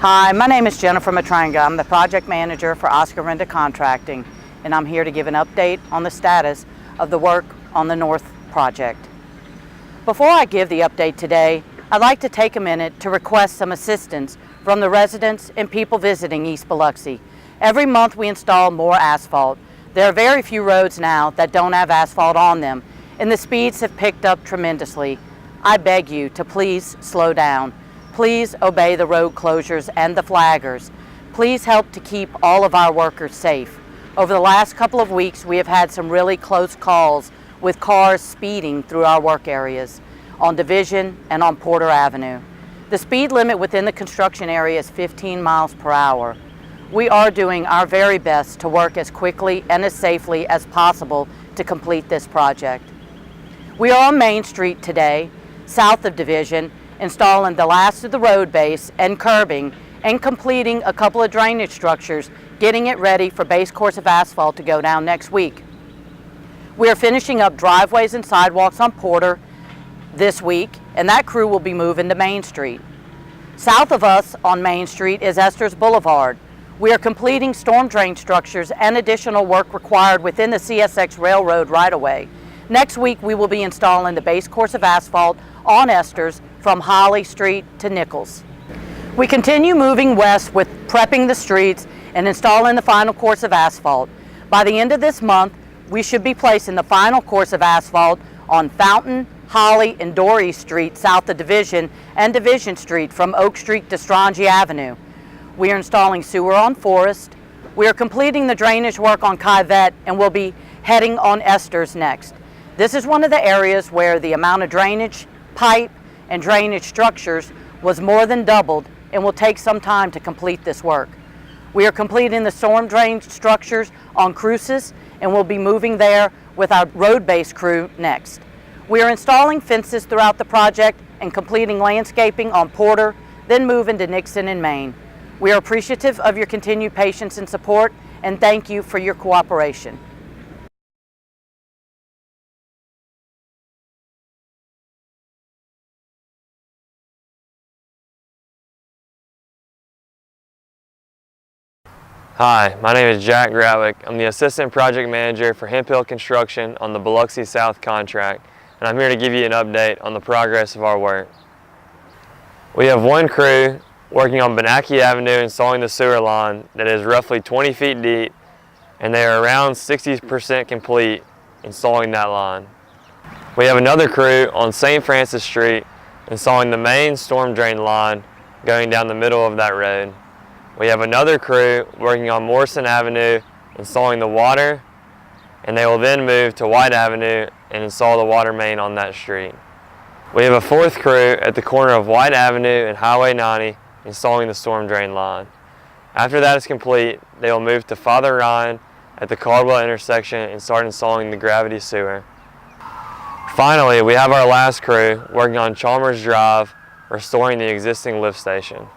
Hi, my name is Jennifer Matranga. I'm the project manager for Renda Contracting, and I'm here to give an update on the status of the work on the North project. Before I give the update today, I'd like to take a minute to request some assistance from the residents and people visiting East Biloxi. Every month we install more asphalt. There are very few roads now that don't have asphalt on them, and the speeds have picked up tremendously. I beg you to please slow down. Please obey the road closures and the flaggers. Please help to keep all of our workers safe. Over the last couple of weeks, we have had some really close calls with cars speeding through our work areas on Division and on Porter Avenue. The speed limit within the construction area is 15 miles per hour. We are doing our very best to work as quickly and as safely as possible to complete this project. We are on Main Street today, south of Division, installing the last of the road base and curbing and completing a couple of drainage structures, getting it ready for base course of asphalt to go down next week. We are finishing up driveways and sidewalks on Porter this week, and that crew will be moving to Main Street. South of us on Main Street is Esther's Boulevard. We are completing storm drain structures and additional work required within the CSX Railroad right-of-way. Next week we will be installing the base course of asphalt on Esther's from Holly Street to Nichols. We continue moving west with prepping the streets and installing the final course of asphalt. By the end of this month, we should be placing the final course of asphalt on Fountain, Holly, and Dorey Street south of Division and Division Street from Oak Street to Strangie Avenue. We are installing sewer on Forest. We are completing the drainage work on Kyvet and will be heading on Esther's next. This is one of the areas where the amount of drainage, pipe, and drainage structures was more than doubled and will take some time to complete this work. We are completing the storm drain structures on Cruces and will be moving there with our road-based crew next. We are installing fences throughout the project and completing landscaping on Porter, then moving to Nixon and Main. We are appreciative of your continued patience and support, and thank you for your cooperation. Hi, my name is Jack Grawick. I'm the Assistant Project Manager for Hemphill Construction on the Biloxi South contract, and I'm here to give you an update on the progress of our work. We have one crew working on Benaki Avenue installing the sewer line that is roughly 20 feet deep, and they are around 60% complete installing that line. We have another crew on St. Francis Street installing the main storm drain line going down the middle of that road. We have another crew working on Morrison Avenue installing the water, and they will then move to White Avenue and install the water main on that street. We have a fourth crew at the corner of White Avenue and Highway 90 installing the storm drain line. After that is complete, they will move to Father Ryan at the Caldwell intersection and start installing the gravity sewer. Finally, we have our last crew working on Chalmers Drive, restoring the existing lift station.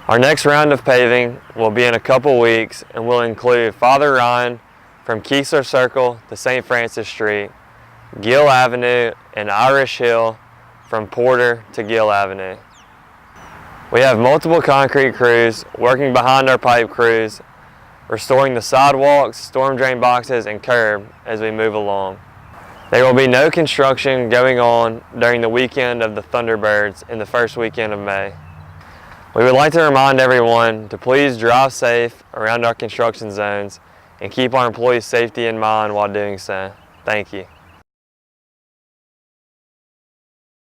Our next round of paving will be in a couple weeks and will include Father Ryan from Keesler Circle to St. Francis Street, Gill Avenue, and Irish Hill from Porter to Gill Avenue. We have multiple concrete crews working behind our pipe crews, restoring the sidewalks, storm drain boxes, and curb as we move along. There will be no construction going on during the weekend of the Thunderbirds in the first weekend of May. We would like to remind everyone to please drive safe around our construction zones and keep our employees' safety in mind while doing so. Thank you.